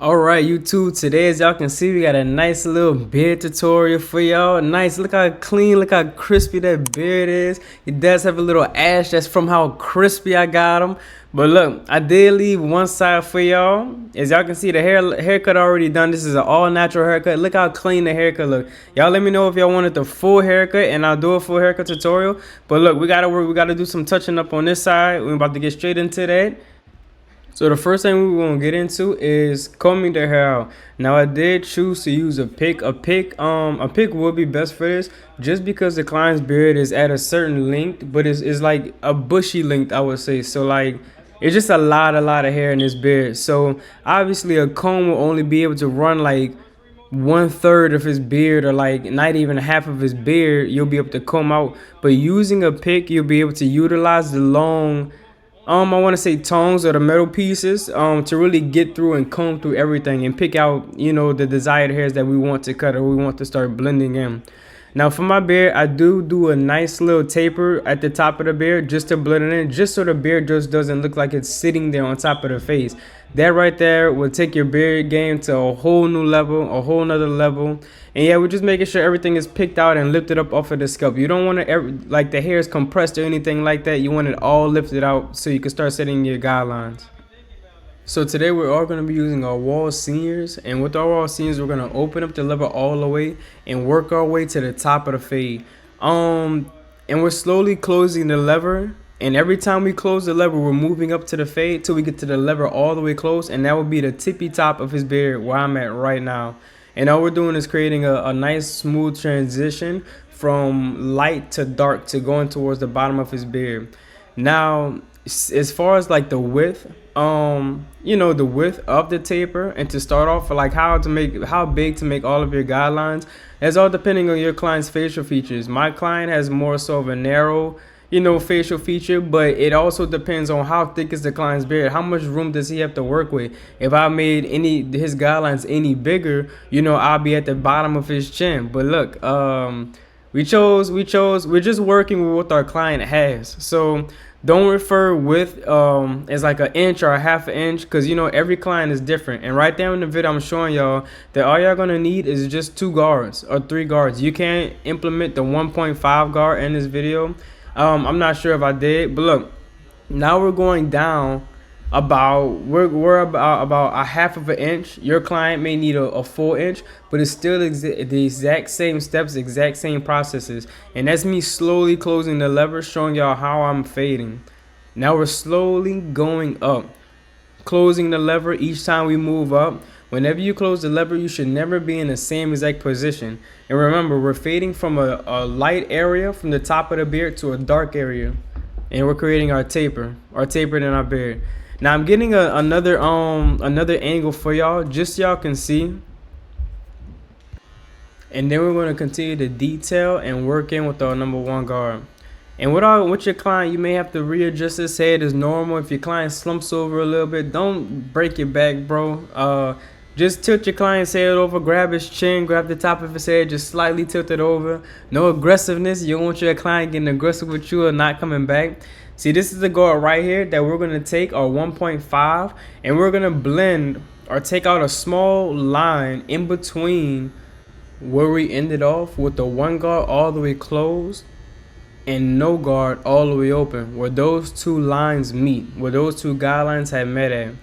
Alright YouTube, today as y'all can see we got a nice little beard tutorial for y'all. Nice, look how clean, look how crispy that beard is. It does have a little ash, that's from how crispy I got him. But look, I did leave one side for y'all. As y'all can see, the haircut already done. This is an all natural haircut. Look how clean the haircut look. Y'all let me know if y'all wanted the full haircut and I'll do a full haircut tutorial. But look, we gotta work, we gotta do some touching up on this side. We're about to get straight into that. So the first thing we're gonna get into is combing the hair out. Now I did choose to use a pick. A pick would be best for this, just because the client's beard is at a certain length, but it's like a bushy length, I would say. So like it's just a lot of hair in this beard. So obviously a comb will only be able to run like 1/3 of his beard, or like not even half of his beard. You'll be able to comb out, but using a pick, you'll be able to utilize the long I want to say tongs or the metal pieces to really get through and comb through everything and pick out, the desired hairs that we want to cut or we want to start blending in. Now for my beard, I do a nice little taper at the top of the beard just to blend it in, just so the beard just doesn't look like it's sitting there on top of the face. That right there will take your beard game to a whole new level, a whole nother level. And yeah, we're just making sure everything is picked out and lifted up off of the scalp. You don't want to like the hair is compressed or anything like that. You want it all lifted out so you can start setting your guidelines. So today we're all going to be using our wall seniors, and with our wall seniors we're going to open up the lever all the way and work our way to the top of the fade. And we're slowly closing the lever, and every time we close the lever we're moving up to the fade till we get to the lever all the way close, and that will be the tippy top of his beard where I'm at right now. And all we're doing is creating a nice smooth transition from light to dark to going towards the bottom of his beard. Now as far as like the width, the width of the taper, and to start off for like how big to make all of your guidelines, that's all depending on your client's facial features. My client has more so of a narrow facial feature, but it also depends on how thick is the client's beard, how much room does he have to work with. If I made his guidelines any bigger, I'll be at the bottom of his chin. But look, we're just working with what our client has. So don't refer width as like an inch or a half an inch, because every client is different. And right there in the video I'm showing y'all that all y'all gonna need is just 2 guards or 3 guards. You can't implement the 1.5 guard in this video. I'm not sure if I did, but look, now we're going down we're about a half of an inch. Your client may need a full inch, but it's still the exact same steps, exact same processes. And that's me slowly closing the lever, showing y'all how I'm fading. Now we're slowly going up, closing the lever each time we move up. Whenever you close the lever, you should never be in the same exact position. And remember, we're fading from a light area from the top of the beard to a dark area, and we're creating our taper in our beard. Now I'm getting another angle for y'all, just so y'all can see. And then we're going to continue to detail and work in with our number 1 guard. And with your client, you may have to readjust his head as normal. If your client slumps over a little bit, don't break your back, bro. Just tilt your client's head over, grab his chin, grab the top of his head, just slightly tilt it over. No aggressiveness. You don't want your client getting aggressive with you or not coming back. See, this is the guard right here that we're going to take our 1.5, and we're going to blend or take out a small line in between where we ended off with the 1 guard all the way closed and no guard all the way open, where those 2 lines meet, where those 2 guidelines have met at.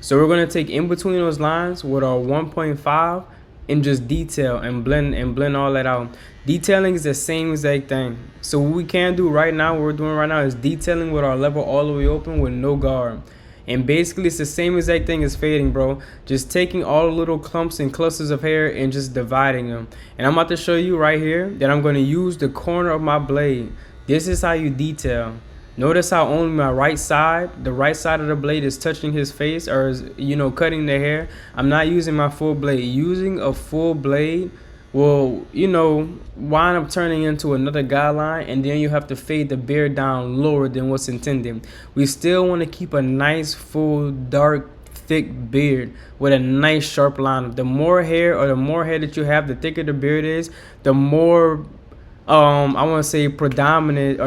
So we're going to take in between those lines with our 1.5 and just detail and blend all that out. Detailing is the same exact thing. So what we can do right now, what we're doing right now, is detailing with our lever all the way open with no guard. And basically it's the same exact thing as fading, bro. Just taking all the little clumps and clusters of hair and just dividing them. And I'm about to show you right here that I'm going to use the corner of my blade. This is how you detail. Notice how only the right side of the blade is touching his face, or is, cutting the hair. I'm not using my full blade. Using a full blade will, wind up turning into another guideline, and then you have to fade the beard down lower than what's intended. We still want to keep a nice, full, dark, thick beard with a nice sharp line. The more hair that you have, the thicker the beard is, the more I want to say dominant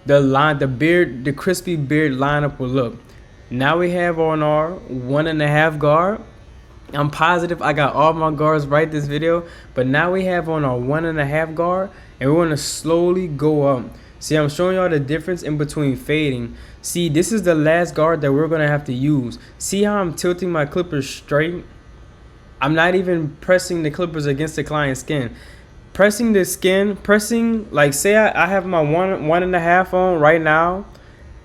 the crispy beard lineup will look. Now we have on our 1.5 guard. I'm positive I got all my guards right this video, but now we have on our 1.5 guard, and we're gonna slowly go up. See, I'm showing y'all the difference in between fading. See, this is the last guard that we're gonna have to use. See how I'm tilting my clippers straight? I'm not even pressing the clippers against the client's skin. Pressing the skin, like say I have my 1.5 on right now.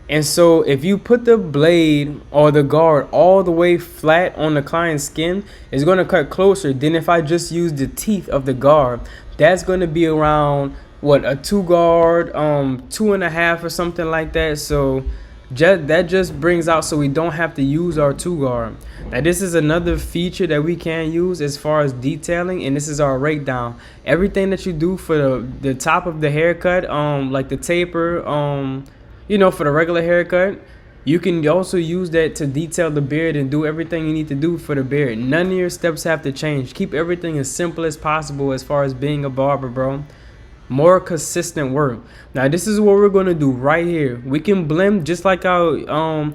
And so if you put the blade or the guard all the way flat on the client's skin, it's going to cut closer than if I just use the teeth of the guard. That's going to be around what, a 2 guard, 2.5 or something like that. So that just brings out so we don't have to use our 2 guard. Now this is another feature that we can use as far as detailing, and this is our rake down. Everything that you do for the top of the haircut, like the taper, you know, for the regular haircut, you can also use that to detail the beard and do everything you need to do for the beard. None of your steps have to change. Keep everything as simple as possible as far as being a barber, bro. More consistent work. Now this is what we're gonna do right here. We can blend just like how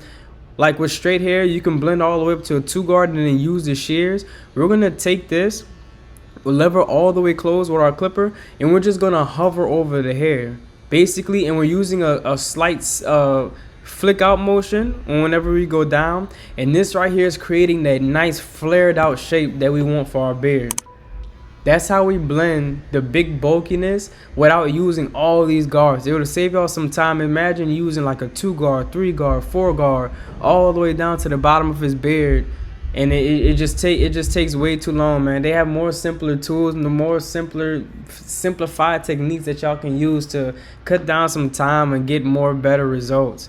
like with straight hair, you can blend all the way up to a 2 guard and then use the shears. We're gonna take this, lever all the way closed with our clipper, and we're just gonna hover over the hair basically, and we're using a slight flick out motion whenever we go down, and this right here is creating that nice flared out shape that we want for our beard. That's how we blend the big bulkiness without using all these guards. It would save y'all some time. Imagine using like a 2 guard, 3 guard, 4 guard, all the way down to the bottom of his beard, and it just takes way too long, man. They have more simpler tools and the more simplified techniques that y'all can use to cut down some time and get more better results.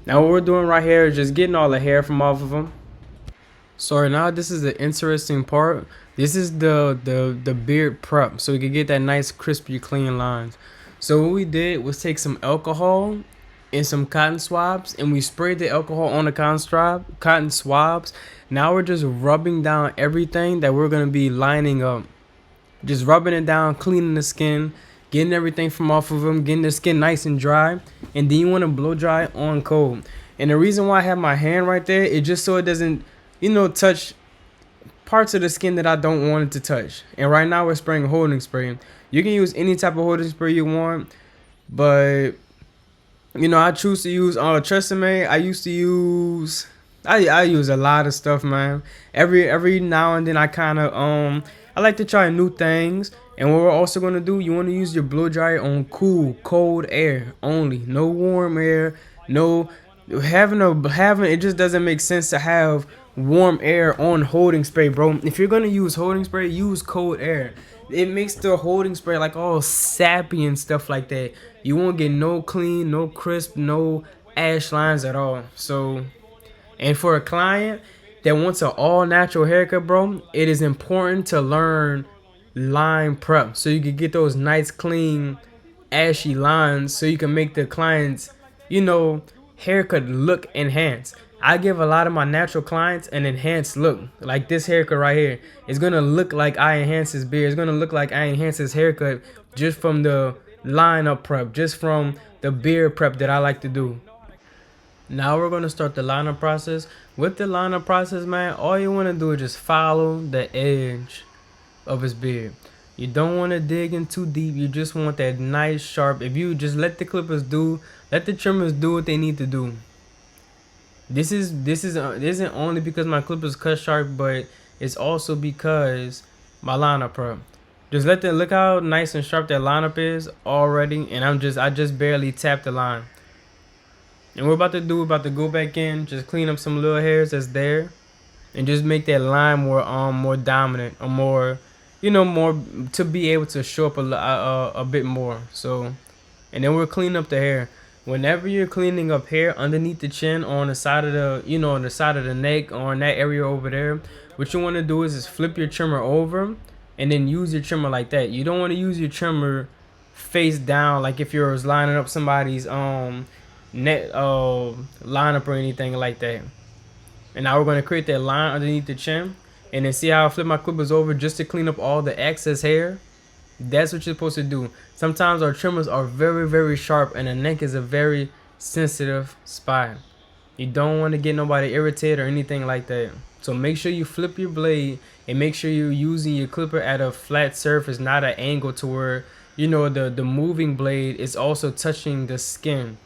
Now what we're doing right here is just getting all the hair from off of them. So now this is the interesting part. This is the beard prep, so we can get that nice crispy clean lines. So what we did was take some alcohol and some cotton swabs, and we sprayed the alcohol on the cotton swabs. Now we're just rubbing down everything that we're gonna be lining up. Just rubbing it down, cleaning the skin, getting everything from off of them, getting the skin nice and dry, and then you want to blow dry on cold. And the reason why I have my hand right there is just so it doesn't, you know, touch parts of the skin that I don't want it to touch. And right now we're spraying holding spray. You can use any type of holding spray you want, but you know, I choose to use Tresemme. I use a lot of stuff, man. Every now and then I kind of I like to try new things. And what we're also going to do, you want to use your blow dryer on cool, cold air only. No warm air. No having it just doesn't make sense to have warm air on holding spray, bro. If you're going to use holding spray, use cold air. It makes the holding spray like all sappy and stuff like that. You won't get no clean, no crisp, no ash lines at all. So, and for a client that wants an all natural haircut, bro, it is important to learn line prep so you can get those nice clean ashy lines so you can make the client's, you know, haircut look enhanced. I give a lot of my natural clients an enhanced look. Like this haircut right here, it's gonna look like I enhance his beard. It's gonna look like I enhance his haircut just from the lineup prep, just from the beard prep that I like to do. Now we're gonna start the lineup process. With the lineup process, man, all you wanna do is just follow the edge of his beard. You don't want to dig in too deep. You just want that nice sharp. If you just let the let the trimmers do what they need to do. This isn't only because my clippers cut sharp, but it's also because my lineup prep. Just look how nice and sharp that lineup is already, and I just barely tapped the line. And we're about to go back in, just clean up some little hairs that's there, and just make that line more dominant, or more, you know, more to be able to show up a bit more. So, and then we're cleaning up the hair. Whenever you're cleaning up hair underneath the chin or on the side of the, you know, on the side of the neck or in that area over there, what you want to do is just flip your trimmer over and then use your trimmer like that. You don't want to use your trimmer face down, like if you're lining up somebody's neck lineup or anything like that. And now we're going to create that line underneath the chin, and then see how I flip my clippers over just to clean up all the excess hair. That's what you're supposed to do. Sometimes our trimmers are very, very sharp, and the neck is a very sensitive spot. You don't want to get nobody irritated or anything like that. So make sure you flip your blade and make sure you're using your clipper at a flat surface, not an angle to where, you know, the moving blade is also touching the skin.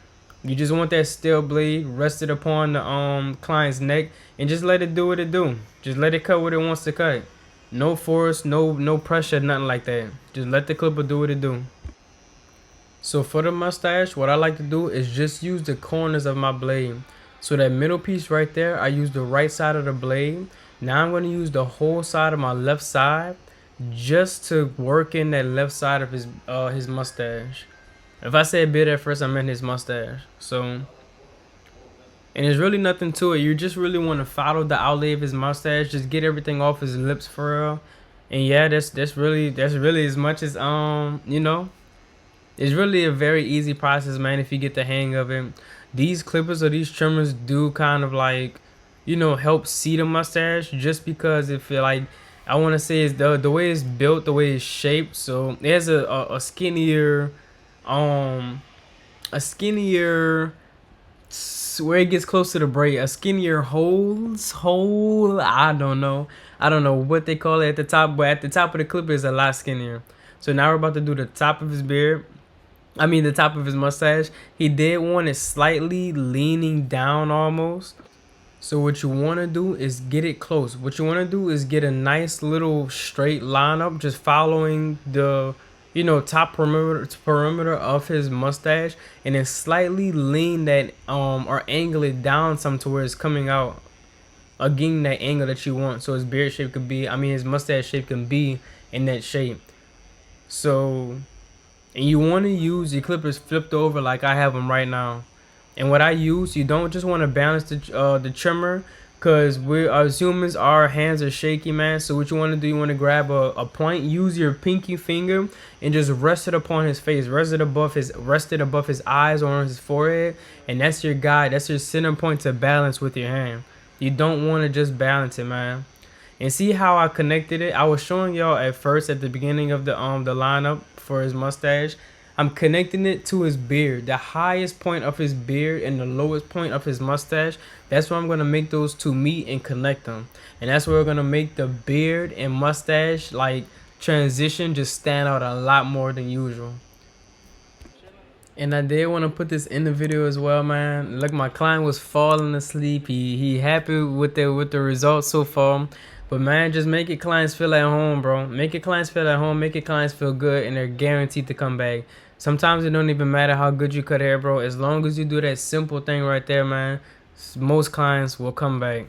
You just want that steel blade rested upon the client's neck and just let it do what it do. Just let it cut what it wants to cut. No force, no pressure, nothing like that. Just let the clipper do what it do. So for the mustache, what I like to do is just use the corners of my blade. So that middle piece right there, I use the right side of the blade. Now I'm going to use the whole side of my left side just to work in that left side of his mustache. If I said beard at first, I meant his mustache. So, and there's really nothing to it. You just really want to follow the outlay of his mustache. Just get everything off his lips for real. And yeah, that's really as much as you know. It's really a very easy process, man, if you get the hang of it. These clippers or these trimmers do kind of like, you know, help see the mustache just because if you're like, I want to say is the way it's built, the way it's shaped. So it has a skinnier, a skinnier, where it gets close to the braid, a skinnier hole. I don't know what they call it at the top, but at the top of the clipper is a lot skinnier. So now we're about to do the top of his beard. I mean the top of his mustache. He did want it slightly leaning down almost. So what you want to do is get it close. What you want to do is get a nice little straight line up, just following the, you know, top perimeter of his mustache, and then slightly lean that or angle it down some to where it's coming out, again that angle that you want, so his beard shape could be, I mean his mustache shape can be in that shape. So, and you want to use your clippers flipped over like I have them right now. And what I use, you don't just want to balance the trimmer, because we're as humans, our hands are shaky, man. So what you want to do, you want to grab a point, use your pinky finger and just rest it upon his face, rest it above his eyes or on his forehead, and that's your guide, that's your center point to balance with your hand. You don't want to just balance it, man. And see how I connected it? I was showing y'all at first at the beginning of the lineup for his mustache. I'm connecting it to his beard, the highest point of his beard and the lowest point of his mustache. That's where I'm going to make those two meet and connect them. And that's where we're going to make the beard and mustache like transition just stand out a lot more than usual. And I did want to put this in the video as well, man. Look, my client was falling asleep. He happy with the results so far. But man, just make your clients feel at home, bro. Make your clients feel at home. Make your clients feel good, and they're guaranteed to come back. Sometimes it don't even matter how good you cut hair, bro. As long as you do that simple thing right there, man, most clients will come back.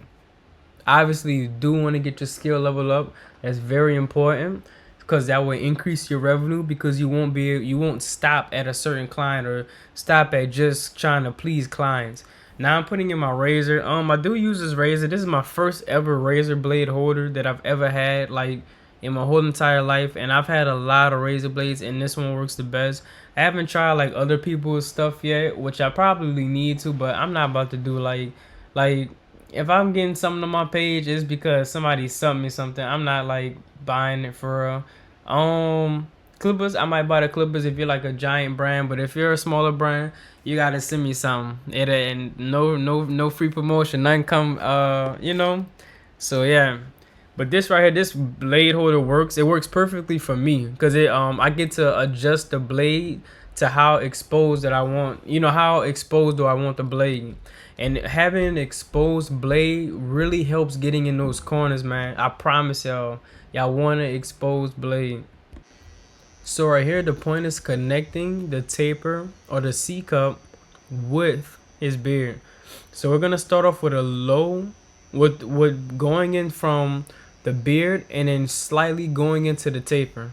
Obviously, you do want to get your skill level up. That's very important, because that will increase your revenue, because you won't stop at a certain client or stop at just trying to please clients. Now I'm putting in my razor. I do use this razor. This is my first ever razor blade holder that I've ever had, like, in my whole entire life. And I've had a lot of razor blades, and this one works the best. I haven't tried like other people's stuff yet, which I probably need to, but I'm not about to do like if I'm getting something on my page, it's because somebody sent me something. I'm not like buying it for real. Clippers, I might buy the clippers if you're like a giant brand, but if you're a smaller brand, you gotta send me something. And no free promotion, nothing come, you know. So yeah, but this right here, this blade holder works. It works perfectly for me, because it I get to adjust the blade to how exposed that I want. You know, how exposed do I want the blade? And having an exposed blade really helps getting in those corners, man. I promise y'all want an exposed blade. So right here, the point is connecting the taper or the C cup with his beard. So we're gonna start off with a low, with going in from the beard and then slightly going into the taper.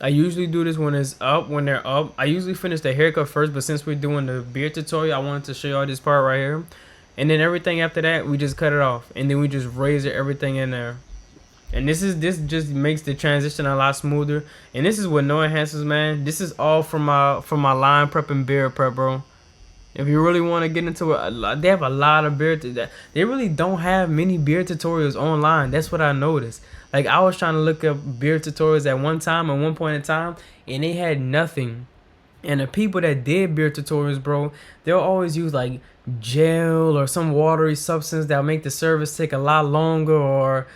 I usually do this when it's up, when they're up. I usually finish the haircut first, but since we're doing the beard tutorial, I wanted to show y'all this part right here. And then everything after that, we just cut it off, and then we just razor everything in there. And this just makes the transition a lot smoother. And this is with no enhancers, man. This is all from my line prep and beard prep, bro. If you really want to get into it, they have a lot of beard. They really don't have many beard tutorials online. That's what I noticed. Like, I was trying to look up beard tutorials at one point in time, and they had nothing. And the people that did beard tutorials, bro, they'll always use like gel or some watery substance that'll make the service take a lot longer, or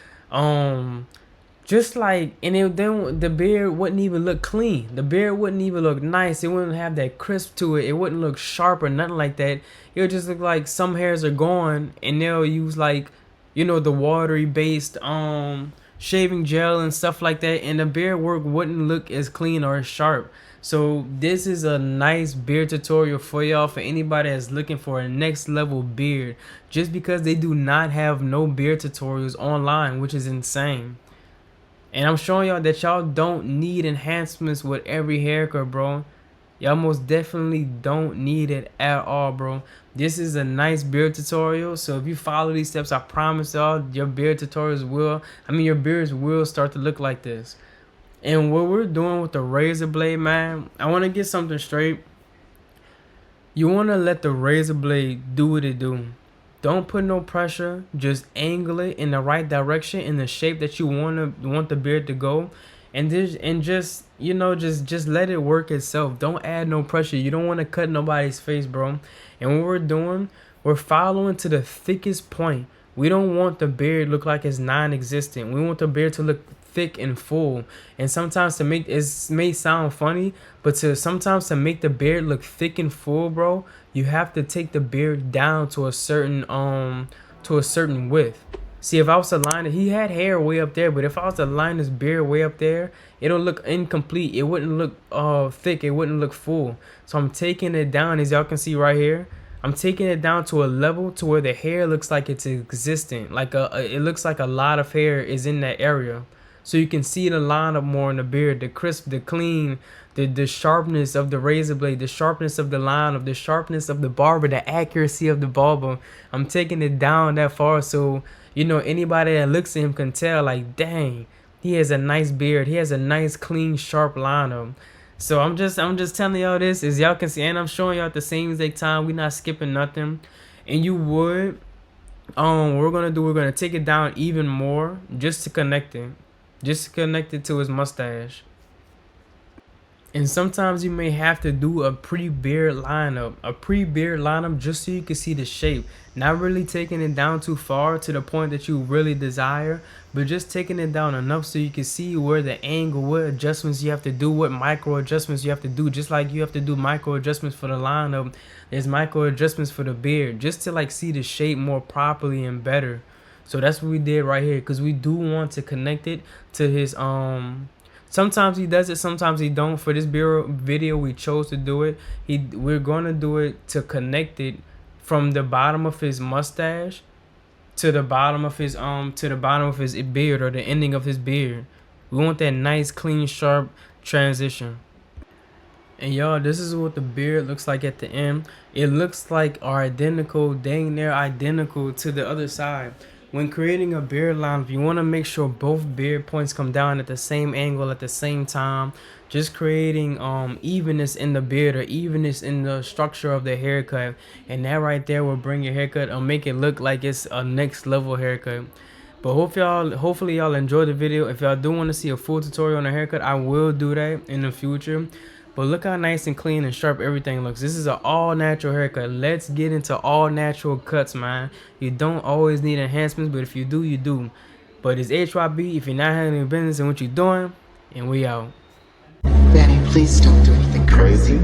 just like, and then the beard wouldn't even look clean. The beard wouldn't even look nice. It wouldn't have that crisp to it. It wouldn't look sharp or nothing like that. It would just look like some hairs are gone, and they'll use like, you know, the watery based shaving gel and stuff like that, and the beard work wouldn't look as clean or as sharp. So this is a nice beard tutorial for y'all, for anybody that's looking for a next level beard, just because they do not have no beard tutorials online, which is insane. And I'm showing y'all that y'all don't need enhancements with every haircut, bro. Y'all most definitely don't need it at all, bro. This is a nice beard tutorial. So if you follow these steps, I promise y'all your beard tutorials will, your beards will start to look like this. And what we're doing with the razor blade, man, I want to get something straight. You want to let the razor blade do what it do. Don't put no pressure. Just angle it in the right direction, in the shape that you want the beard to go, and just you know, just let it work itself. Don't add no pressure. You don't want to cut nobody's face, bro. And what we're doing, we're following to the thickest point. We don't want the beard look like it's non-existent. We want the beard to look thick and full. And sometimes to make it may sound funny, but sometimes to make the beard look thick and full, bro, you have to take the beard down to a certain width. See, if I was to line it, he had hair way up there, but if I was to line his beard way up there, it'll look incomplete. It wouldn't look thick. It wouldn't look full. So I'm taking it down, as y'all can see right here. I'm taking it down to a level to where the hair looks like it's existent. Like it looks like a lot of hair is in that area. So you can see the line up more in the beard, the crisp, the clean, the sharpness of the razor blade, the sharpness of the line, of the sharpness of the barber, the accuracy of the barber. I'm taking it down that far so, you know, anybody that looks at him can tell, like, dang, he has a nice beard. He has a nice, clean, sharp line of him. So I'm just telling y'all this, as y'all can see, and I'm showing y'all at the same exact time. We're not skipping nothing. And you would, what we're gonna take it down even more, just to connect it to his mustache. And sometimes you may have to do a pre-beard lineup, just so you can see the shape. Not really taking it down too far to the point that you really desire, but just taking it down enough so you can see where the angle, what adjustments you have to do, what micro adjustments you have to do. Just like you have to do micro adjustments for the lineup, there's micro adjustments for the beard, just to like see the shape more properly and better. So that's what we did right here, because we do want to connect it to his sometimes he does it, sometimes he don't. For this video, we chose to do it. We're gonna do it to connect it from the bottom of his mustache to the bottom of his beard, or the ending of his beard. We want that nice, clean, sharp transition. And y'all, this is what the beard looks like at the end. It looks like dang near identical to the other side. When creating a beard line, you want to make sure both beard points come down at the same angle at the same time. Just creating evenness in the beard, or evenness in the structure of the haircut. And that right there will bring your haircut or make it look like it's a next level haircut. But hopefully y'all enjoyed the video. If y'all do want to see a full tutorial on a haircut, I will do that in the future. But look how nice and clean and sharp everything looks. This is an all natural haircut. Let's get into all natural cuts, man. You don't always need enhancements, but if you do, you do. But it's HYB if you're not handling business and what you're doing, and we out. Benny, please don't do anything crazy.